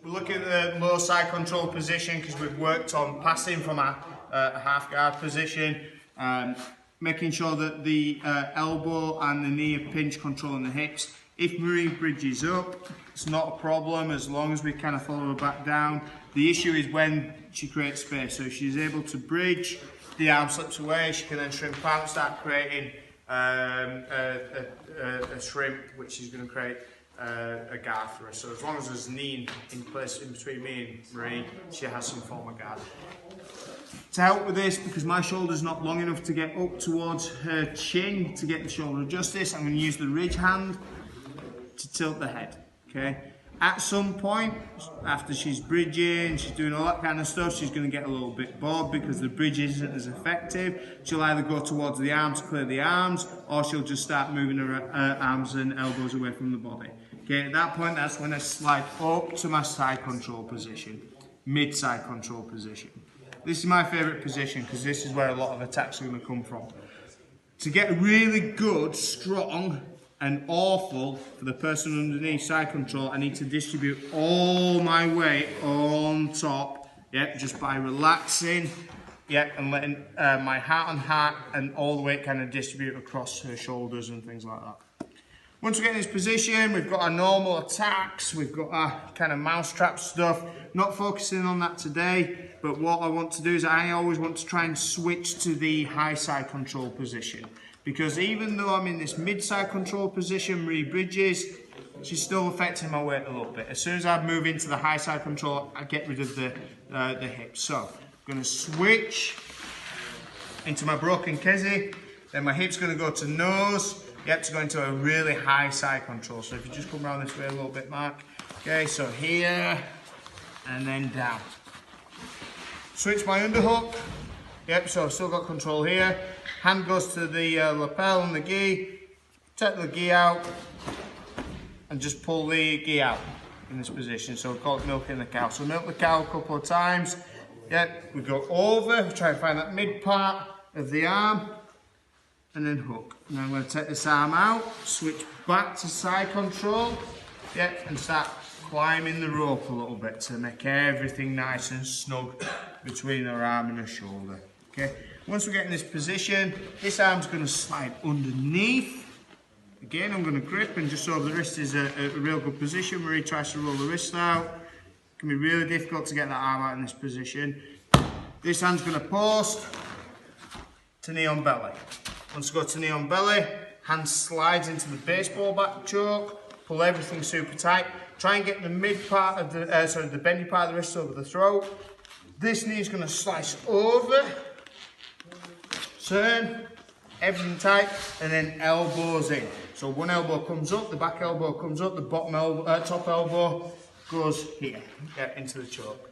We're looking at the low side control position because we've worked on passing from a half guard position, making sure that the elbow and the knee are pinch controlling the hips. If Marie bridges up, it's not a problem as long as we kind of follow her back down. The issue is when she creates space. So if she's able to bridge, the arm slips away, she can then shrimp out and start creating a shrimp, which is going to create a guard for her. So as long as there's a knee in place in between me and Marie, she has some form of guard. To help with this, because my shoulder's not long enough to get up towards her chin to get the shoulder justice, I'm going to use the ridge hand to tilt the head. Okay. At some point, after she's bridging, she's doing all that kind of stuff, she's going to get a little bit bored because the bridge isn't as effective. She'll either go towards the arms, clear the arms, or she'll just start moving her arms and elbows away from the body. Okay, at that point, that's when I slide up to my side control position, mid-side control position. This is my favourite position because this is where a lot of attacks are going to come from. To get really good, strong, and awful for the person underneath side control, I need to distribute all my weight on top, yeah, just by relaxing, yeah, and letting my heart on heart and all the weight kind of distribute across her shoulders and things like that. Once we get in this position, we've got our normal attacks, we've got our kind of mousetrap stuff. Not focusing on that today, but what I want to do is I always want to try and switch to the high side control position. Because even though I'm in this mid-side control position, Marie bridges, she's still affecting my weight a little bit. As soon as I move into the high side control, I get rid of the hips. So I'm going to switch into my broken kezi, then my hip's going to go to nose, yep, to go into a really high side control. So if you just come around this way a little bit, Mark. Okay, so here, and then down. Switch my underhook. Yep, so I've still got control here. Hand goes to the lapel and the gi. Take the gi out and just pull the gi out in this position. So we call it milking the cow. So milk the cow a couple of times. Yep, we go over, we try and find that mid part of the arm, and then hook. And I'm going to take this arm out, switch back to side control, yep, and start climbing the rope a little bit to make everything nice and snug between her arm and her shoulder. Okay. Once we get in this position, this arm's going to slide underneath. Again, I'm going to grip, and just over the wrist is a real good position. Marie tries to roll the wrist out. It can be really difficult to get that arm out in this position. This hand's going to post to knee on belly. Once we go to knee on belly, hand slides into the baseball back choke. Pull everything super tight. Try and get the mid part of the, the bendy part of the wrist over the throat. This knee is going to slice over. Turn, everything tight, and then elbows in. So one elbow comes up, the back elbow comes up, the bottom elbow, top elbow goes here, into the choke.